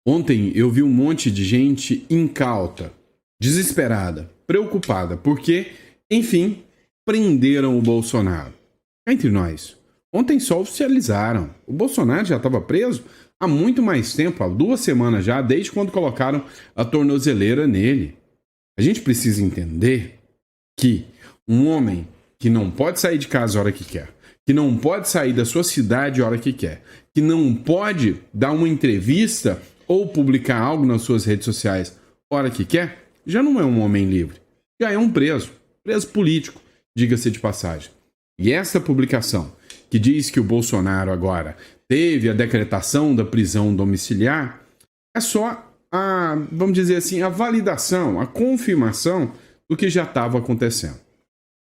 Ontem eu vi um monte de gente incauta, desesperada, preocupada, porque, enfim, prenderam o Bolsonaro. Entre nós, ontem só oficializaram. O Bolsonaro já estava preso há muito mais tempo, há 2 semanas já, desde quando colocaram a tornozeleira nele. A gente precisa entender que um homem que não pode sair de casa a hora que quer, que não pode sair da sua cidade a hora que quer, que não pode dar uma entrevista ou publicar algo nas suas redes sociais a hora que quer, já não é um homem livre. Já é um preso político, diga-se de passagem. E essa publicação, que diz que o Bolsonaro agora teve a decretação da prisão domiciliar, é só vamos dizer assim, a validação, a confirmação do que já estava acontecendo.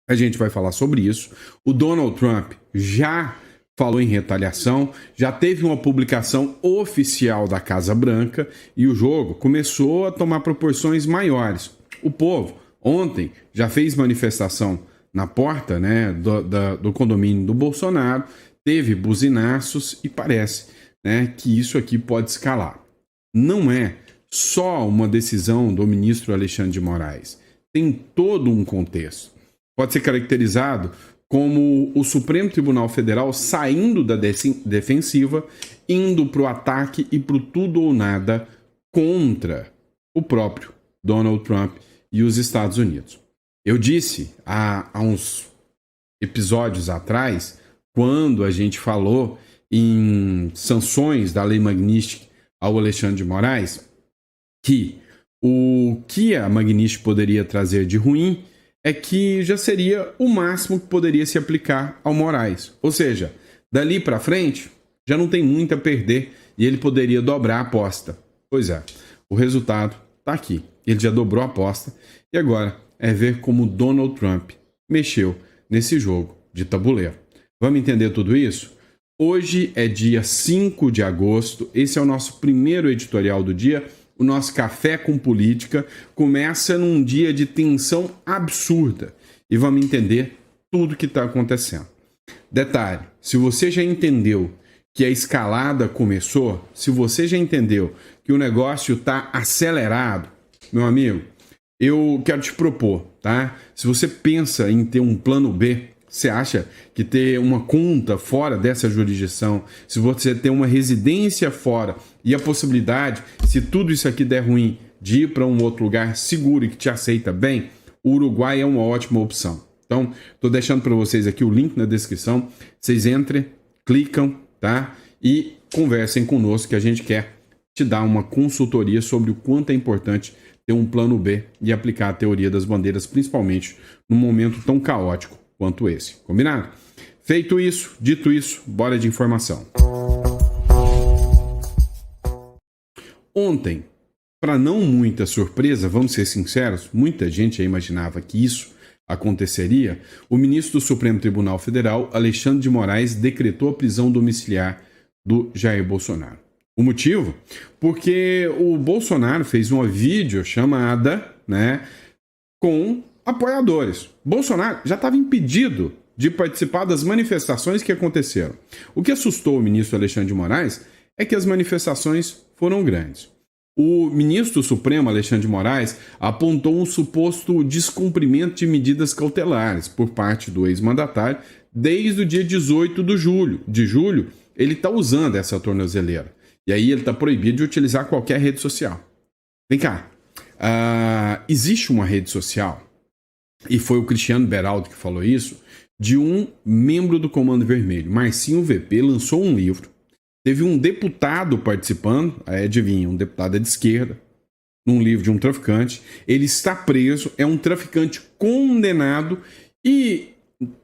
A gente vai falar sobre isso. O Donald Trump já falou em retaliação, já teve uma publicação oficial da Casa Branca e o jogo começou a tomar proporções maiores. O povo, ontem, já fez manifestação na porta, né, do condomínio do Bolsonaro, teve buzinaços e parece, né, que isso aqui pode escalar. Não é só uma decisão do ministro Alexandre de Moraes. Tem todo um contexto. Pode ser caracterizado como o Supremo Tribunal Federal saindo da defensiva, indo para o ataque e para o tudo ou nada contra o próprio Donald Trump e os Estados Unidos. Eu disse há uns episódios atrás, quando a gente falou em sanções da Lei Magnitsky ao Alexandre de Moraes, que o que a Magnitsky poderia trazer de ruim é que já seria o máximo que poderia se aplicar ao Moraes. Ou seja, dali para frente, já não tem muito a perder e ele poderia dobrar a aposta. Pois é, o resultado está aqui. Ele já dobrou a aposta e agora é ver como Donald Trump mexeu nesse jogo de tabuleiro. Vamos entender tudo isso? Hoje é dia 5 de agosto, esse é o nosso primeiro editorial do dia. O nosso Café com Política começa num dia de tensão absurda e vamos entender tudo o que está acontecendo. Detalhe, se você já entendeu que a escalada começou, se você já entendeu que o negócio está acelerado, meu amigo, eu quero te propor, tá? Se você pensa em ter um plano B, você acha que ter uma conta fora dessa jurisdição, se você ter uma residência fora e a possibilidade, se tudo isso aqui der ruim, de ir para um outro lugar seguro e que te aceita bem, o Uruguai é uma ótima opção. Então, estou deixando para vocês aqui o link na descrição. Vocês entrem, clicam, tá? E conversem conosco que a gente quer te dar uma consultoria sobre o quanto é importante ter um plano B e aplicar a teoria das bandeiras, principalmente num momento tão caótico quanto esse. Combinado? Feito isso, dito isso, bora de informação. Ontem, para não muita surpresa, vamos ser sinceros, muita gente já imaginava que isso aconteceria, o ministro do Supremo Tribunal Federal, Alexandre de Moraes, decretou a prisão domiciliar do Jair Bolsonaro. O motivo? Porque o Bolsonaro fez uma videochamada, né, com apoiadores. Bolsonaro já estava impedido de participar das manifestações que aconteceram. O que assustou o ministro Alexandre de Moraes é que as manifestações foram grandes. O ministro do Supremo, Alexandre de Moraes, apontou um suposto descumprimento de medidas cautelares por parte do ex-mandatário desde o dia 18 de julho, ele está usando essa tornozeleira. E aí ele está proibido de utilizar qualquer rede social. Vem cá, existe uma rede social, e foi o Cristiano Beraldo que falou isso, de um membro do Comando Vermelho, Marcinho VP, lançou um livro. Teve um deputado participando, adivinha, um deputado de esquerda, num livro de um traficante. Ele está preso, é um traficante condenado e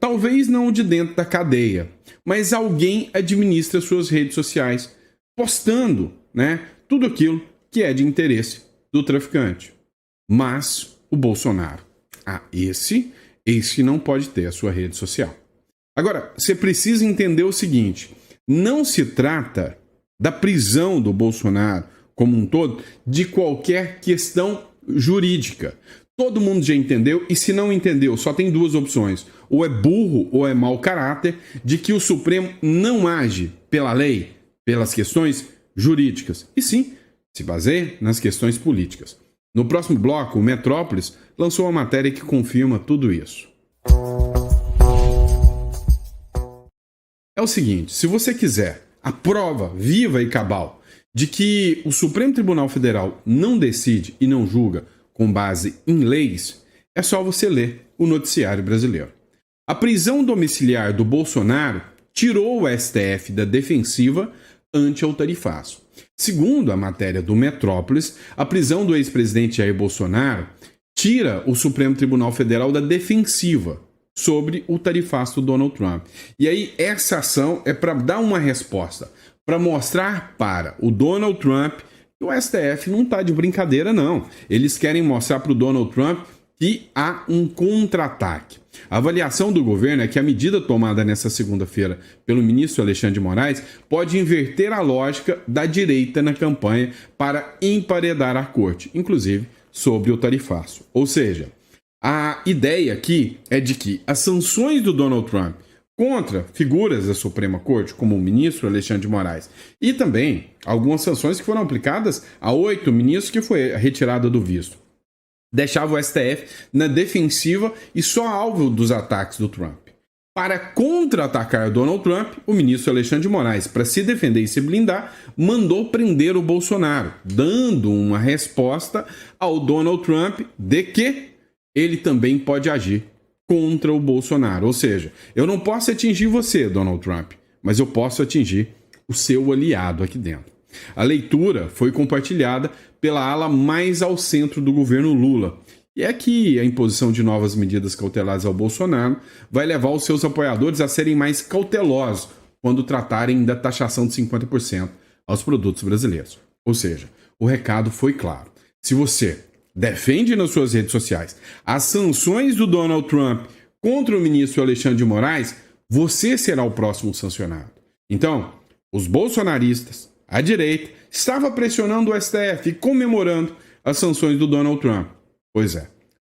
talvez não de dentro da cadeia, mas alguém administra suas redes sociais, postando, né, tudo aquilo que é de interesse do traficante. Mas o Bolsonaro, esse não pode ter a sua rede social. Agora, você precisa entender o seguinte: não se trata da prisão do Bolsonaro como um todo, de qualquer questão jurídica. Todo mundo já entendeu, e se não entendeu, só tem duas opções: ou é burro ou é mau caráter, de que o Supremo não age pela lei, pelas questões jurídicas, e sim se baseia nas questões políticas. No próximo bloco, o Metrópolis lançou uma matéria que confirma tudo isso. É o seguinte, se você quiser a prova viva e cabal de que o Supremo Tribunal Federal não decide e não julga com base em leis, é só você ler o noticiário brasileiro. A prisão domiciliar do Bolsonaro tirou o STF da defensiva ante ao tarifaço. Segundo a matéria do Metrópolis, a prisão do ex-presidente Jair Bolsonaro tira o Supremo Tribunal Federal da defensiva sobre o tarifaço do Donald Trump. E aí essa ação é para dar uma resposta, para mostrar para o Donald Trump que o STF não está de brincadeira, não. Eles querem mostrar para o Donald Trump que há um contra-ataque. A avaliação do governo é que a medida tomada nesta segunda-feira pelo ministro Alexandre de Moraes pode inverter a lógica da direita na campanha para emparedar a corte, inclusive sobre o tarifaço. Ou seja, a ideia aqui é de que as sanções do Donald Trump contra figuras da Suprema Corte, como o ministro Alexandre de Moraes, e também algumas sanções que foram aplicadas a 8 ministros que foi retirada do visto, deixava o STF na defensiva e só alvo dos ataques do Trump. Para contra-atacar Donald Trump, o ministro Alexandre de Moraes, para se defender e se blindar, mandou prender o Bolsonaro, dando uma resposta ao Donald Trump de que ele também pode agir contra o Bolsonaro. Ou seja, eu não posso atingir você, Donald Trump, mas eu posso atingir o seu aliado aqui dentro. A leitura foi compartilhada pela ala mais ao centro do governo Lula. E é que a imposição de novas medidas cautelares ao Bolsonaro vai levar os seus apoiadores a serem mais cautelosos quando tratarem da taxação de 50% aos produtos brasileiros. Ou seja, o recado foi claro. Se você defende nas suas redes sociais as sanções do Donald Trump contra o ministro Alexandre de Moraes, você será o próximo sancionado. Então, os bolsonaristas, a direita, estava pressionando o STF e comemorando as sanções do Donald Trump. Pois é,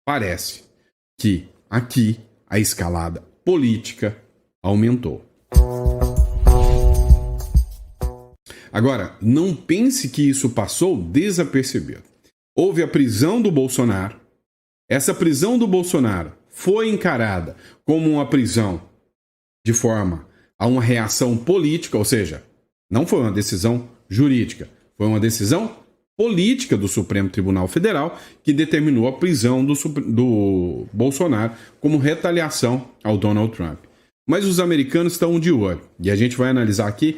parece que aqui a escalada política aumentou. Agora, não pense que isso passou desapercebido. Houve a prisão do Bolsonaro. Essa prisão do Bolsonaro foi encarada como uma prisão de forma a uma reação política, ou seja, não foi uma decisão jurídica, foi uma decisão política do Supremo Tribunal Federal que determinou a prisão do Bolsonaro como retaliação ao Donald Trump. Mas os americanos estão de olho e a gente vai analisar aqui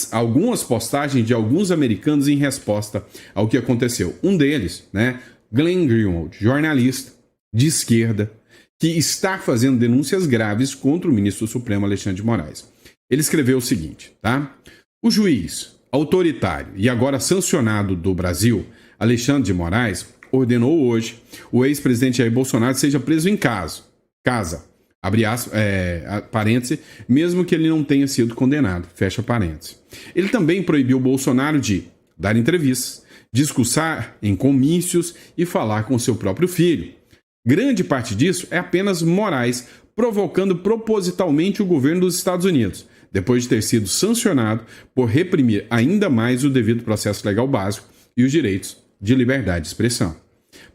algumas postagens de alguns americanos em resposta ao que aconteceu. Um deles, Glenn Greenwald, jornalista de esquerda, que está fazendo denúncias graves contra o ministro do Supremo Alexandre de Moraes. Ele escreveu o seguinte, O juiz autoritário e agora sancionado do Brasil, Alexandre de Moraes, ordenou hoje o ex-presidente Jair Bolsonaro seja preso em casa, abre aspas, parêntese, mesmo que ele não tenha sido condenado, fecha parêntese. Ele também proibiu Bolsonaro de dar entrevistas, discursar em comícios e falar com seu próprio filho. Grande parte disso é apenas Moraes provocando propositalmente o governo dos Estados Unidos, depois de ter sido sancionado por reprimir ainda mais o devido processo legal básico e os direitos de liberdade de expressão.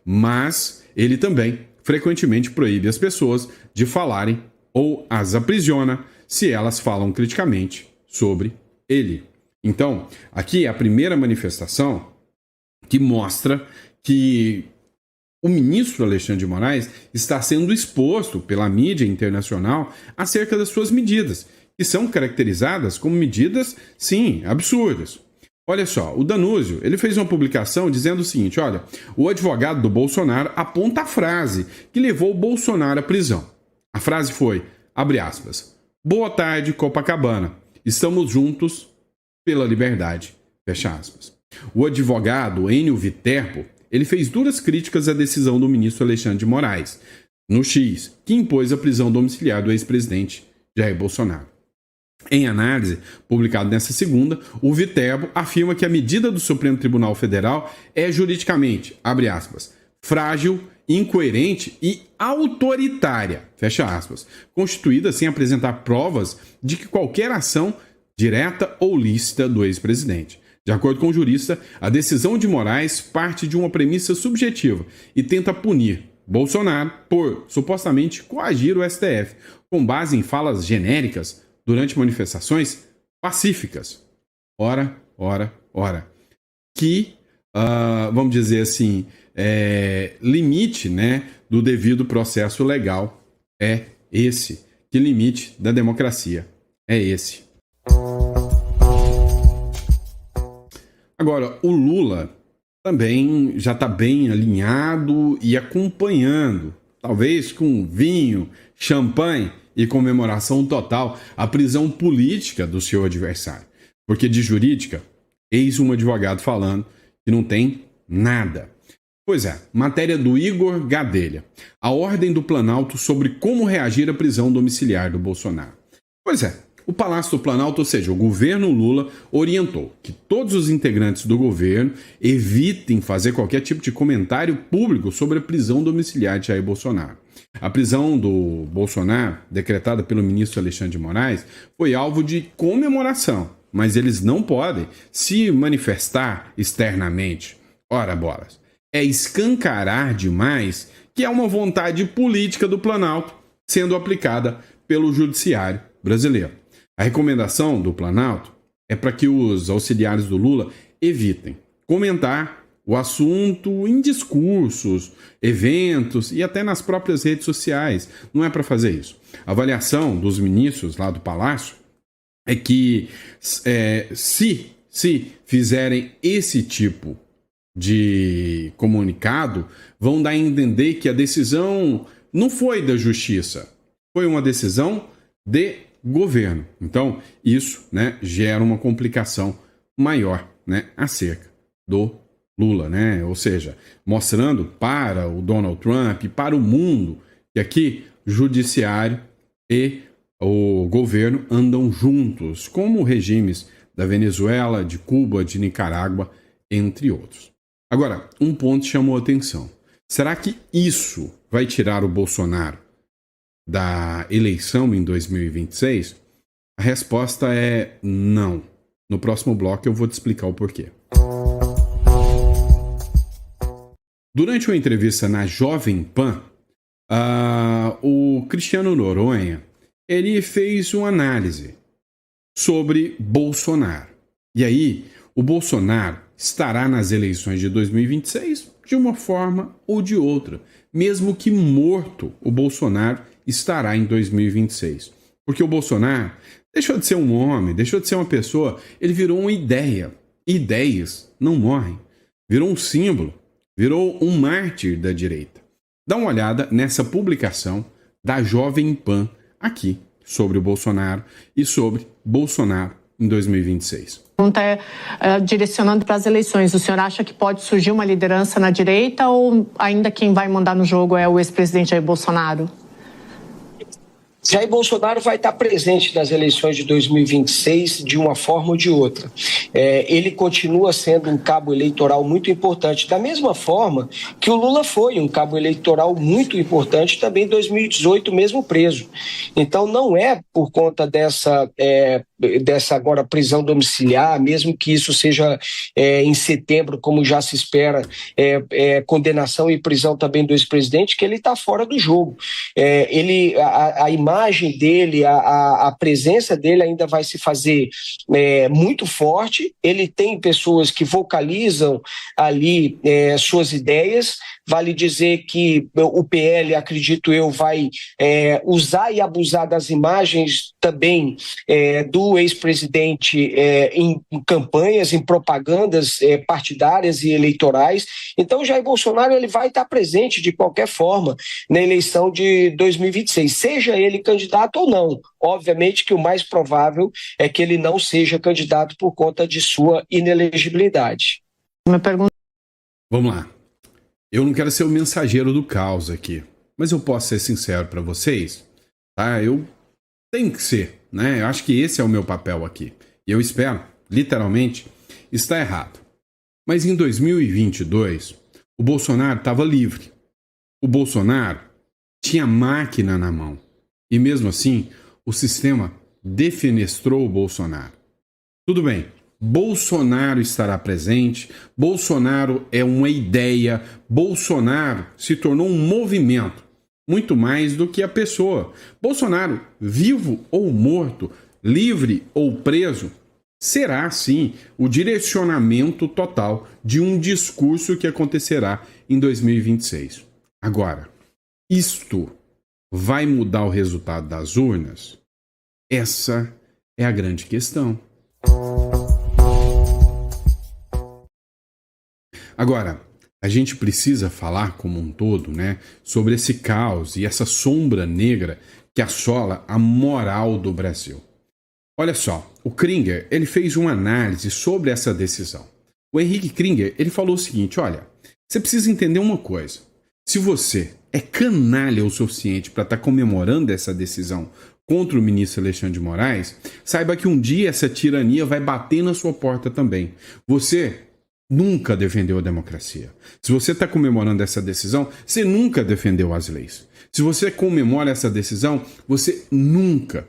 Mas ele também frequentemente proíbe as pessoas de falarem ou as aprisiona se elas falam criticamente sobre ele. Então, aqui é a primeira manifestação que mostra que o ministro Alexandre de Moraes está sendo exposto pela mídia internacional acerca das suas medidas, que são caracterizadas como medidas, sim, absurdas. Olha só, o Danúzio, ele fez uma publicação dizendo o seguinte, olha, o advogado do Bolsonaro aponta a frase que levou o Bolsonaro à prisão. A frase foi, abre aspas, boa tarde, Copacabana, estamos juntos pela liberdade, fecha aspas. O advogado Enio Viterbo, ele fez duras críticas à decisão do ministro Alexandre de Moraes, no X, que impôs a prisão domiciliar do ex-presidente Jair Bolsonaro. Em análise, publicado nesta segunda, o Viterbo afirma que a medida do Supremo Tribunal Federal é juridicamente, abre aspas, frágil, incoerente e autoritária, fecha aspas, constituída sem apresentar provas de que qualquer ação direta ou lícita do ex-presidente. De acordo com o jurista, a decisão de Moraes parte de uma premissa subjetiva e tenta punir Bolsonaro por supostamente coagir o STF, com base em falas genéricas durante manifestações pacíficas. Ora. Que, vamos dizer assim, limite, né, do devido processo legal é esse. Que limite da democracia é esse. Agora, o Lula também já está bem alinhado e acompanhando, talvez com vinho, champanhe e comemoração total, a prisão política do seu adversário. Porque de jurídica, eis um advogado falando que não tem nada. Pois é, matéria do Igor Gadelha. A ordem do Planalto sobre como reagir à prisão domiciliar do Bolsonaro. Pois é, o Palácio do Planalto, ou seja, o governo Lula, orientou que todos os integrantes do governo evitem fazer qualquer tipo de comentário público sobre a prisão domiciliar de Jair Bolsonaro. A prisão do Bolsonaro, decretada pelo ministro Alexandre de Moraes, foi alvo de comemoração, mas eles não podem se manifestar externamente. Ora, bolas, é escancarar demais que é uma vontade política do Planalto sendo aplicada pelo judiciário brasileiro. A recomendação do Planalto é para que os auxiliares do Lula evitem comentar o assunto em discursos, eventos e até nas próprias redes sociais. Não é para fazer isso. A avaliação dos ministros lá do Palácio é que se fizerem esse tipo de comunicado, vão dar a entender que a decisão não foi da justiça, foi uma decisão de governo. Então, isso, né, gera uma complicação maior, né, acerca do Lula, né? Ou seja, mostrando para o Donald Trump e para o mundo que aqui o judiciário e o governo andam juntos, como regimes da Venezuela, de Cuba, de Nicarágua, entre outros. Agora, um ponto chamou a atenção. Será que isso vai tirar o Bolsonaro da eleição em 2026? A resposta é não. No próximo bloco eu vou te explicar o porquê. Durante uma entrevista na Jovem Pan, o Cristiano Noronha ele fez uma análise sobre Bolsonaro. E aí, o Bolsonaro estará nas eleições de 2026 de uma forma ou de outra. Mesmo que morto, o Bolsonaro estará em 2026. Porque o Bolsonaro deixou de ser um homem, deixou de ser uma pessoa, ele virou uma ideia. Ideias não morrem. Virou um símbolo, virou um mártir da direita. Dá uma olhada nessa publicação da Jovem Pan aqui sobre o Bolsonaro e sobre Bolsonaro em 2026. Pergunta direcionando para as eleições, o senhor acha que pode surgir uma liderança na direita ou ainda quem vai mandar no jogo é o ex-presidente Jair Bolsonaro? Jair Bolsonaro vai estar presente nas eleições de 2026 de uma forma ou de outra. Ele continua sendo um cabo eleitoral muito importante, da mesma forma que o Lula foi um cabo eleitoral muito importante também em 2018, mesmo preso. Então não é por conta dessa agora prisão domiciliar, mesmo que isso seja em setembro, como já se espera, condenação e prisão também do ex-presidente, que ele está fora do jogo. A imagem dele, a presença dele ainda vai se fazer muito forte. Ele tem pessoas que vocalizam ali suas ideias. Vale dizer que o PL, acredito eu, vai usar e abusar das imagens também do ex-presidente em campanhas, em propagandas partidárias e eleitorais. Então, Jair Bolsonaro ele vai estar presente de qualquer forma na eleição de 2026, seja ele candidato ou não. Obviamente que o mais provável é que ele não seja candidato por conta de sua inelegibilidade. Vamos lá. Eu não quero ser o mensageiro do caos aqui, mas eu posso ser sincero para vocês, tá? Eu tenho que ser, né? Eu acho que esse é o meu papel aqui. E eu espero, literalmente, estar errado. Mas em 2022, o Bolsonaro estava livre. O Bolsonaro tinha máquina na mão. E mesmo assim, o sistema defenestrou o Bolsonaro. Tudo bem, Bolsonaro estará presente, Bolsonaro é uma ideia, Bolsonaro se tornou um movimento, muito mais do que a pessoa. Bolsonaro, vivo ou morto, livre ou preso, será, sim, o direcionamento total de um discurso que acontecerá em 2026. Agora, isto vai mudar o resultado das urnas? Essa é a grande questão. Agora, a gente precisa falar como um todo, né, sobre esse caos e essa sombra negra que assola a moral do Brasil. Olha só, o Kringer, ele fez uma análise sobre essa decisão. O Henrique Kringer, ele falou o seguinte, olha, você precisa entender uma coisa. Se você é canalha o suficiente para estar comemorando essa decisão contra o ministro Alexandre de Moraes, saiba que um dia essa tirania vai bater na sua porta também. Você nunca defendeu a democracia. Se você está comemorando essa decisão, você nunca defendeu as leis. Se você comemora essa decisão, você nunca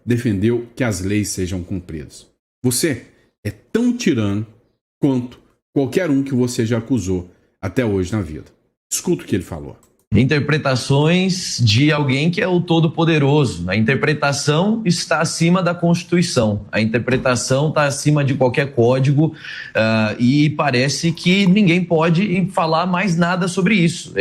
defendeu que as leis sejam cumpridas. Você é tão tirano quanto qualquer um que você já acusou até hoje na vida. Escuta o que ele falou. Interpretações de alguém que é o todo-poderoso. A interpretação está acima da Constituição. A interpretação está acima de qualquer código e parece que ninguém pode falar mais nada sobre isso.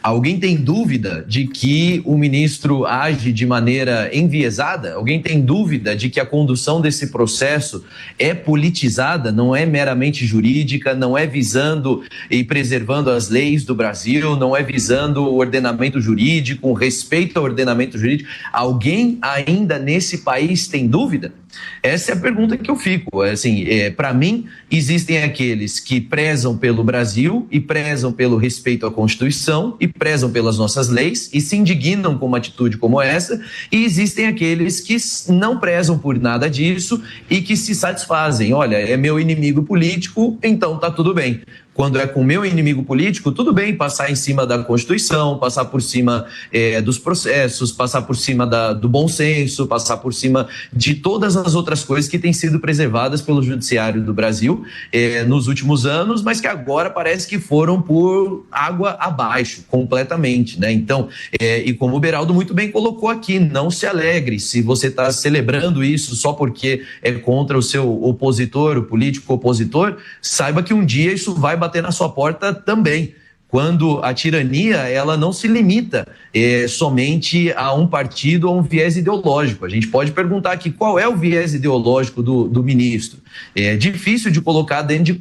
Alguém tem dúvida de que o ministro age de maneira enviesada? Alguém tem dúvida de que a condução desse processo é politizada, não é meramente jurídica, não é visando e preservando as leis do Brasil, não é visando o ordenamento jurídico, o respeito ao ordenamento jurídico? Alguém ainda nesse país tem dúvida? Essa é a pergunta que eu fico. Assim, para mim, existem aqueles que prezam pelo Brasil e prezam pelo respeito à Constituição e prezam pelas nossas leis e se indignam com uma atitude como essa, e existem aqueles que não prezam por nada disso e que se satisfazem. Olha, é meu inimigo político, então tá tudo bem. Quando é com meu inimigo político, tudo bem passar em cima da Constituição, passar por cima dos processos, passar por cima do bom senso, passar por cima de todas as outras coisas que têm sido preservadas pelo Judiciário do Brasil nos últimos anos, mas que agora parece que foram por água abaixo, completamente, né? Então, e como o Beraldo muito bem colocou aqui, não se alegre se você está celebrando isso só porque é contra o seu opositor, o político opositor, saiba que um dia isso vai bater na sua porta também. Quando a tirania, ela não se limita somente a um partido ou um viés ideológico. A gente pode perguntar aqui qual é o viés ideológico do ministro. É difícil de colocar dentro de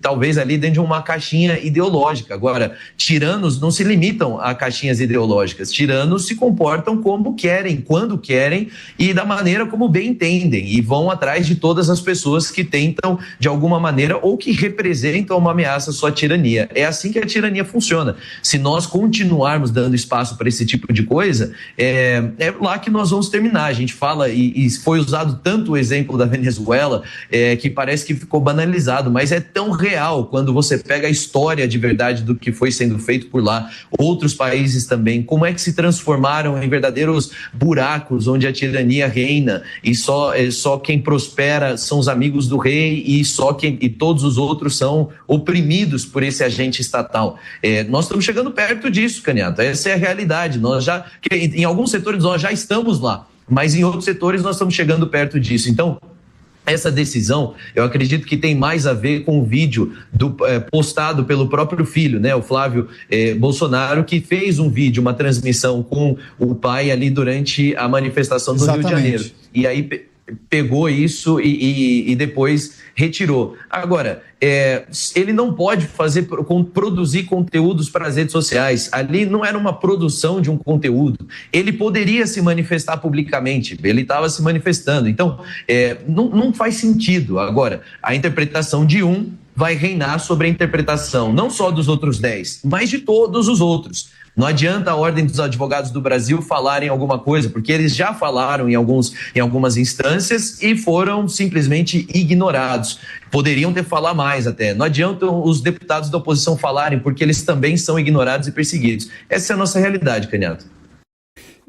talvez ali dentro de uma caixinha ideológica. Agora, tiranos não se limitam a caixinhas ideológicas. Tiranos se comportam como querem, quando querem e da maneira como bem entendem. E vão atrás de todas as pessoas que tentam, de alguma maneira, ou que representam uma ameaça à sua tirania. É assim que a tirania funciona. Se nós continuarmos dando espaço para esse tipo de coisa, é lá que nós vamos terminar. A gente fala, e foi usado tanto o exemplo da Venezuela, que parece que ficou banalizado, mas é tão real quando você pega a história de verdade do que foi sendo feito por lá. Outros países também, como é que se transformaram em verdadeiros buracos onde a tirania reina e só quem prospera são os amigos do rei e todos os outros são oprimidos por esse agente estatal. Nós estamos chegando perto disso, Caniato. Essa é a realidade. Em alguns setores nós já estamos lá, mas em outros setores nós estamos chegando perto disso. Então, essa decisão, eu acredito que tem mais a ver com o vídeo postado pelo próprio filho, né, o Flávio Bolsonaro, que fez um vídeo, uma transmissão com o pai ali durante a manifestação do Rio de Janeiro. E aí pegou isso e depois retirou. Agora, ele não pode produzir conteúdos para as redes sociais. Ali não era uma produção de um conteúdo. Ele poderia se manifestar publicamente. Ele estava se manifestando. Então, não faz sentido. Agora, a interpretação de um vai reinar sobre a interpretação não só dos outros 10, mas de todos os outros. Não adianta a Ordem dos Advogados do Brasil falarem alguma coisa, porque eles já falaram em algumas instâncias e foram simplesmente ignorados. Poderiam ter falado mais até. Não adianta os deputados da oposição falarem, porque eles também são ignorados e perseguidos. Essa é a nossa realidade, Caniato.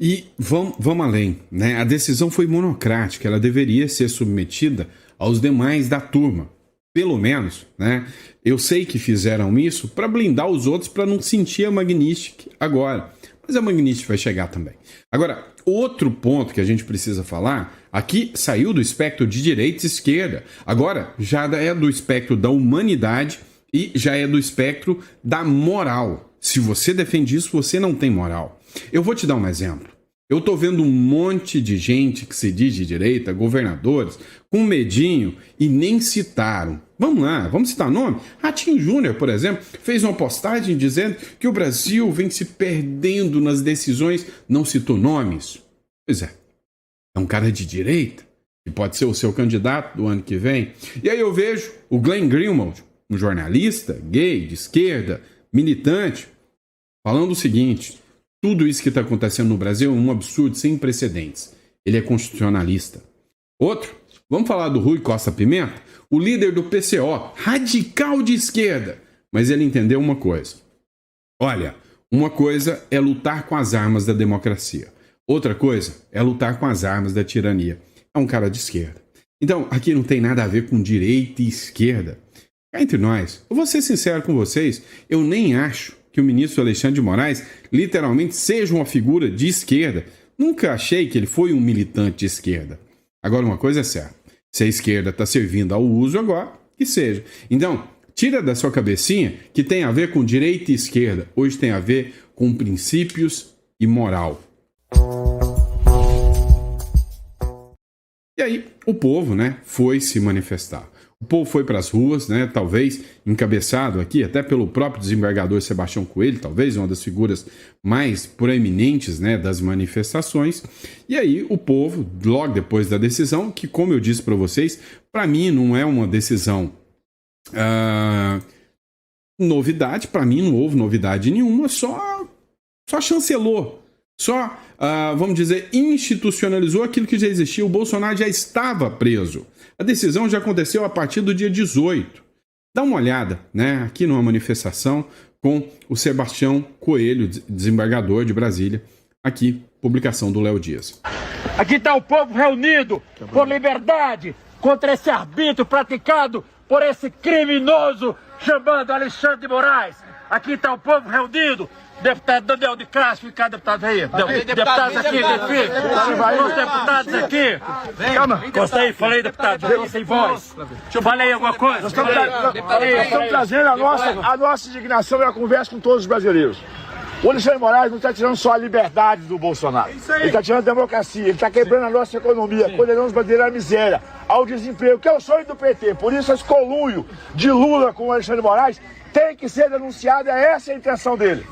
E vamos além, né? A decisão foi monocrática, ela deveria ser submetida aos demais da turma. Pelo menos, né? Eu sei que fizeram isso para blindar os outros para não sentir a Magnitsky agora. Mas a Magnitsky vai chegar também. Agora, outro ponto que a gente precisa falar, aqui saiu do espectro de direita e esquerda. Agora, já é do espectro da humanidade e já é do espectro da moral. Se você defende isso, você não tem moral. Eu vou te dar um exemplo. Eu tô vendo um monte de gente que se diz de direita, governadores, com medinho e nem citaram. Vamos lá, vamos citar nome? Ratinho Júnior, por exemplo, fez uma postagem dizendo que o Brasil vem se perdendo nas decisões, não citou nomes. Pois é um cara de direita, que pode ser o seu candidato do ano que vem. E aí eu vejo o Glenn Greenwald, um jornalista gay, de esquerda, militante, falando o seguinte: tudo isso que está acontecendo no Brasil é um absurdo sem precedentes. Ele é constitucionalista. Outro, vamos falar do Rui Costa Pimenta, o líder do PCO, radical de esquerda. Mas ele entendeu uma coisa. Olha, uma coisa é lutar com as armas da democracia. Outra coisa é lutar com as armas da tirania. É um cara de esquerda. Então, aqui não tem nada a ver com direita e esquerda. Cá entre nós, eu vou ser sincero com vocês, eu nem acho que o ministro Alexandre de Moraes literalmente seja uma figura de esquerda. Nunca achei que ele foi um militante de esquerda. Agora, uma coisa é certa. Se a esquerda está servindo ao uso agora, que seja. Então, tira da sua cabecinha que tem a ver com direita e esquerda. Hoje tem a ver com princípios e moral. E aí, o povo, né, foi se manifestar. O povo foi para as ruas, né, talvez encabeçado aqui até pelo próprio desembargador Sebastião Coelho, talvez uma das figuras mais proeminentes, né, das manifestações. E aí o povo, logo depois da decisão, que como eu disse para vocês, para mim não é uma decisão novidade, para mim não houve novidade nenhuma, só chancelou. Só, vamos dizer, institucionalizou aquilo que já existia. O Bolsonaro já estava preso. A decisão já aconteceu a partir do dia 18. Dá uma olhada, né, aqui numa manifestação com o Sebastião Coelho, desembargador de Brasília. Aqui, publicação do Léo Dias. Aqui está o povo reunido por liberdade contra esse arbítrio praticado por esse criminoso chamado Alexandre de Moraes. Aqui está o povo reunido. Deputado Daniel de Castro, fica deputado aí. Deputados aqui, os deputados aqui. Calma, gostei, falei, deputado, já sem voz. Falei alguma coisa? Nós estamos trazendo a nossa indignação e a conversa com todos os brasileiros. O Alexandre de Moraes não está tirando só a liberdade do Bolsonaro. Ele está tirando a democracia, ele está quebrando a nossa economia, condenando os brasileiros à miséria, ao desemprego, que é o sonho do PT. Por isso, esse conluio de Lula com o Alexandre de Moraes tem que ser denunciado, essa é a intenção dele.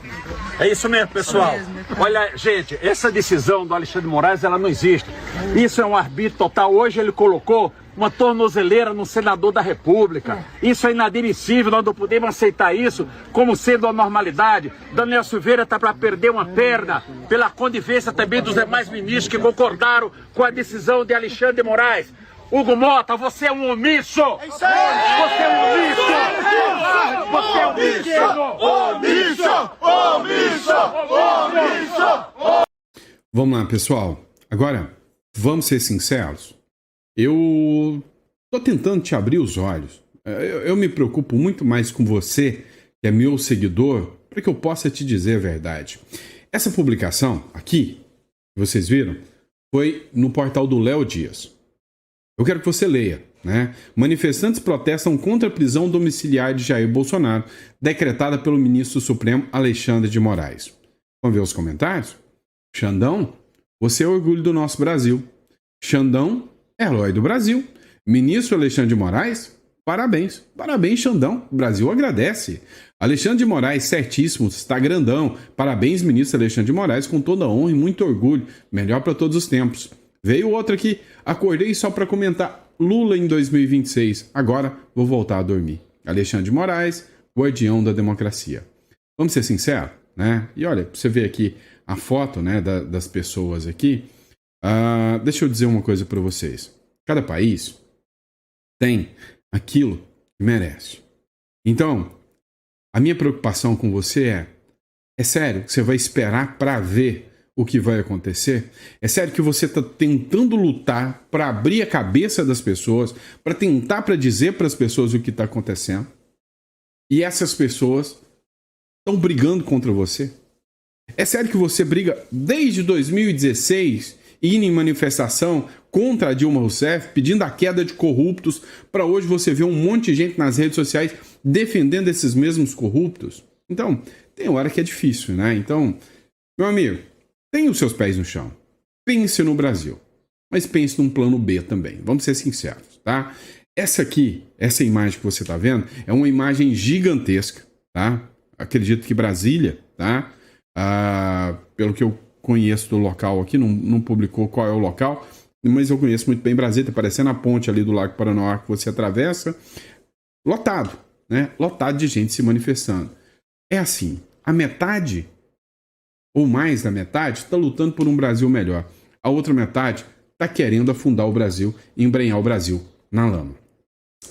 É isso mesmo, pessoal. Olha, gente, essa decisão do Alexandre de Moraes, ela não existe. Isso é um arbítrio total. Hoje ele colocou uma tornozeleira no senador da República. Isso é inadmissível, nós não podemos aceitar isso como sendo a normalidade. Daniel Silveira está para perder uma perna pela conivência também dos demais ministros que concordaram com a decisão de Alexandre de Moraes. Hugo Mota, você é um omisso! Você é um omisso! Você é um omisso! Omisso! Vamos lá, pessoal. Agora, vamos ser sinceros. Eu tô tentando te abrir os olhos. Eu me preocupo muito mais com você, que é meu seguidor, para que eu possa te dizer a verdade. Essa publicação aqui, vocês viram, foi no portal do Léo Dias. Eu quero que você leia, né? Manifestantes protestam contra a prisão domiciliar de Jair Bolsonaro, decretada pelo ministro Supremo Alexandre de Moraes. Vamos ver os comentários? Xandão, você é o orgulho do nosso Brasil. Xandão, herói do Brasil. Ministro Alexandre de Moraes, parabéns. Parabéns, Xandão. O Brasil agradece. Alexandre de Moraes, certíssimo, está grandão. Parabéns, ministro Alexandre de Moraes, com toda honra e muito orgulho. Melhor para todos os tempos. Veio outro aqui. Acordei só para comentar Lula em 2026. Agora vou voltar a dormir. Alexandre de Moraes, guardião da democracia. Vamos ser sinceros, né? E olha, você vê aqui a foto, né, das pessoas aqui. Deixa eu dizer uma coisa para vocês. Cada país tem aquilo que merece. Então, a minha preocupação com você é sério, você vai esperar para ver o que vai acontecer? É sério que você está tentando lutar para abrir a cabeça das pessoas, para tentar para dizer para as pessoas o que está acontecendo? E essas pessoas estão brigando contra você? É sério que você briga desde 2016 indo em manifestação contra a Dilma Rousseff, pedindo a queda de corruptos, para hoje você ver um monte de gente nas redes sociais defendendo esses mesmos corruptos? Então, tem hora que é difícil, né? Então, meu amigo, tenha os seus pés no chão. Pense no Brasil. Mas pense num plano B também. Vamos ser sinceros, tá? Essa aqui, essa imagem que você está vendo, é uma imagem gigantesca, tá? Acredito que Brasília, tá? Pelo que eu conheço do local aqui, não publicou qual é o local, mas eu conheço muito bem Brasília, tá parecendo a ponte ali do Lago Paranoá que você atravessa. Lotado, né? Lotado de gente se manifestando. É assim, a metade, ou mais da metade, está lutando por um Brasil melhor. A outra metade está querendo afundar o Brasil e embrenhar o Brasil na lama.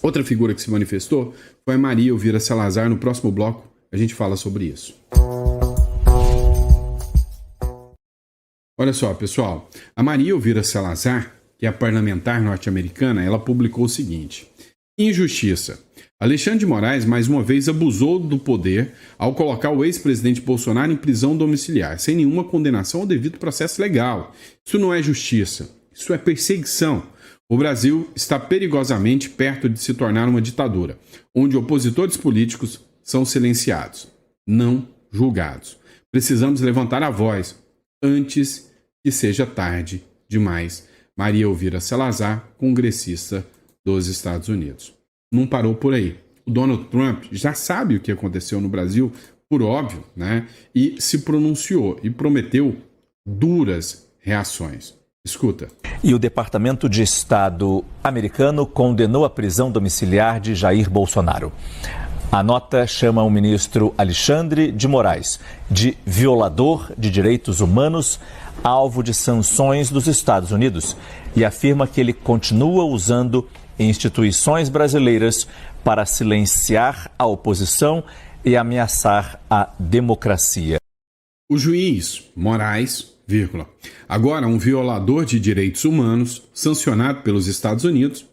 Outra figura que se manifestou foi a Maria Elvira Salazar. No próximo bloco a gente fala sobre isso. Olha só, pessoal, a Maria Elvira Salazar, que é a parlamentar norte-americana, ela publicou o seguinte: injustiça. Alexandre de Moraes mais uma vez abusou do poder ao colocar o ex-presidente Bolsonaro em prisão domiciliar, sem nenhuma condenação ou devido processo legal. Isso não é justiça, isso é perseguição. O Brasil está perigosamente perto de se tornar uma ditadura, onde opositores políticos são silenciados, não julgados. Precisamos levantar a voz antes que seja tarde demais. Maria Elvira Salazar, congressista dos Estados Unidos. Não parou por aí. O Donald Trump já sabe o que aconteceu no Brasil, por óbvio, né? E se pronunciou e prometeu duras reações. Escuta. E o Departamento de Estado americano condenou a prisão domiciliar de Jair Bolsonaro. A nota chama o ministro Alexandre de Moraes de violador de direitos humanos, alvo de sanções dos Estados Unidos, e afirma que ele continua usando instituições brasileiras para silenciar a oposição e ameaçar a democracia. O juiz Moraes, agora um violador de direitos humanos, sancionado pelos Estados Unidos,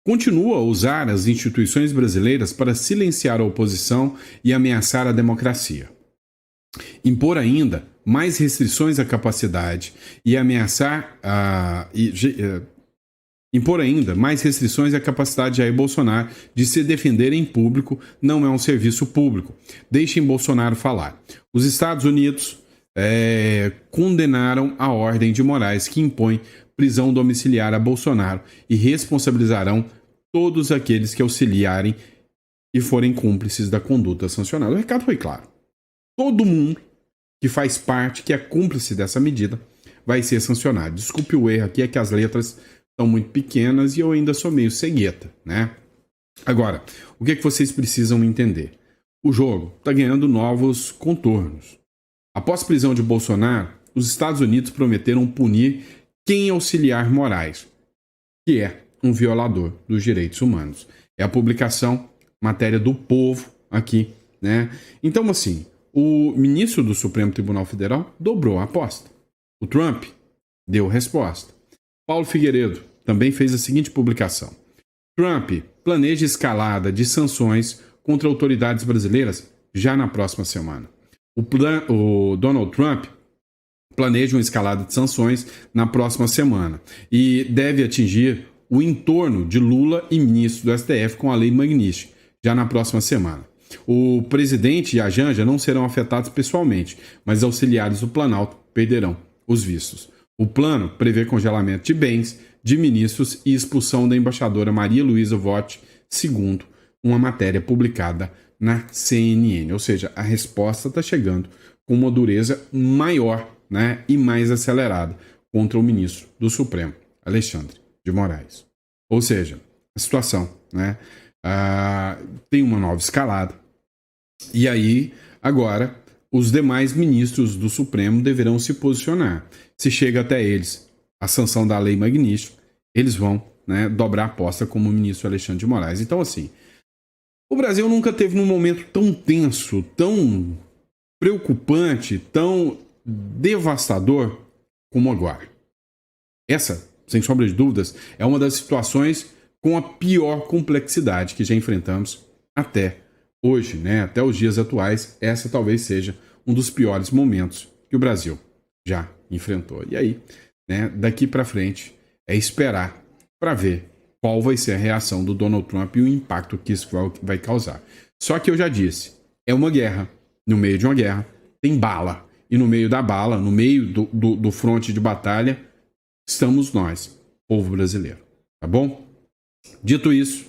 continua a usar as instituições brasileiras para silenciar a oposição e ameaçar a democracia. Impor ainda mais restrições à capacidade e ameaçar impor ainda mais restrições à capacidade de Jair Bolsonaro de se defender em público não é um serviço público. Deixem Bolsonaro falar. Os Estados Unidos condenaram a ordem de Moraes que impõe prisão domiciliar a Bolsonaro e responsabilizarão todos aqueles que auxiliarem e forem cúmplices da conduta sancionada. O recado foi claro. Todo mundo que faz parte, que é cúmplice dessa medida, vai ser sancionado. Desculpe o erro aqui, é que as letras são muito pequenas e eu ainda sou meio cegueta, né? Agora, o que vocês precisam entender? O jogo está ganhando novos contornos. Após a prisão de Bolsonaro, os Estados Unidos prometeram punir quem auxiliar Moraes, que é um violador dos direitos humanos. É a publicação, matéria do Povo aqui, né? Então, assim, o ministro do Supremo Tribunal Federal dobrou a aposta. O Trump deu resposta. Paulo Figueiredo também fez a seguinte publicação: Trump planeja escalada de sanções contra autoridades brasileiras já na próxima semana. O Donald Trump planeja uma escalada de sanções na próxima semana e deve atingir o entorno de Lula e ministro do STF com a Lei Magnitsky já na próxima semana. O presidente e a Janja não serão afetados pessoalmente, mas auxiliares do Planalto perderão os vistos. O plano prevê congelamento de bens de ministros e expulsão da embaixadora Maria Luísa Vogt, segundo uma matéria publicada na CNN. Ou seja, a resposta está chegando com uma dureza maior, né, e mais acelerada contra o ministro do Supremo, Alexandre de Moraes. Ou seja, a situação, né, tem uma nova escalada. E aí, agora, os demais ministros do Supremo deverão se posicionar. Se chega até eles a sanção da Lei Magnitsky, eles vão, né, dobrar a aposta como o ministro Alexandre de Moraes. Então, assim, o Brasil nunca teve num momento tão tenso, tão preocupante, tão devastador como agora. Essa, sem sombra de dúvidas, é uma das situações com a pior complexidade que já enfrentamos até hoje, né? Até os dias atuais. Essa talvez seja um dos piores momentos que o Brasil já enfrentou. E aí, né, daqui para frente, é esperar para ver qual vai ser a reação do Donald Trump e o impacto que isso vai causar. Só que eu já disse, é uma guerra. No meio de uma guerra, tem bala. E no meio da bala, no meio do fronte de batalha, estamos nós, povo brasileiro. Tá bom? Dito isso,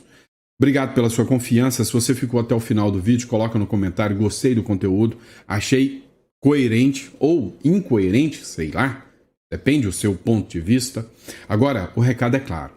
obrigado pela sua confiança. Se você ficou até o final do vídeo, coloca no comentário, gostei do conteúdo, achei coerente ou incoerente, sei lá, depende do seu ponto de vista. Agora, o recado é claro.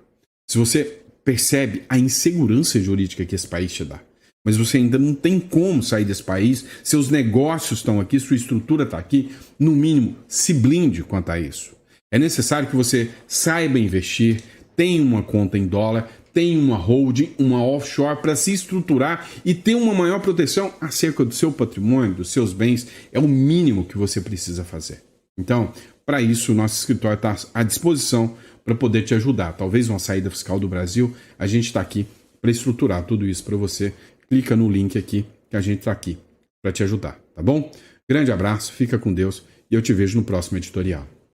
Se você percebe a insegurança jurídica que esse país te dá, mas você ainda não tem como sair desse país, seus negócios estão aqui, sua estrutura está aqui, no mínimo, se blinde quanto a isso. É necessário que você saiba investir, tenha uma conta em dólar, tenha uma holding, uma offshore para se estruturar e ter uma maior proteção acerca do seu patrimônio, dos seus bens. É o mínimo que você precisa fazer. Então, para isso, o nosso escritório está à disposição para poder te ajudar. Talvez uma saída fiscal do Brasil, a gente está aqui para estruturar tudo isso para você. Clica no link aqui, que a gente está aqui para te ajudar, tá bom? Grande abraço, fica com Deus e eu te vejo no próximo editorial.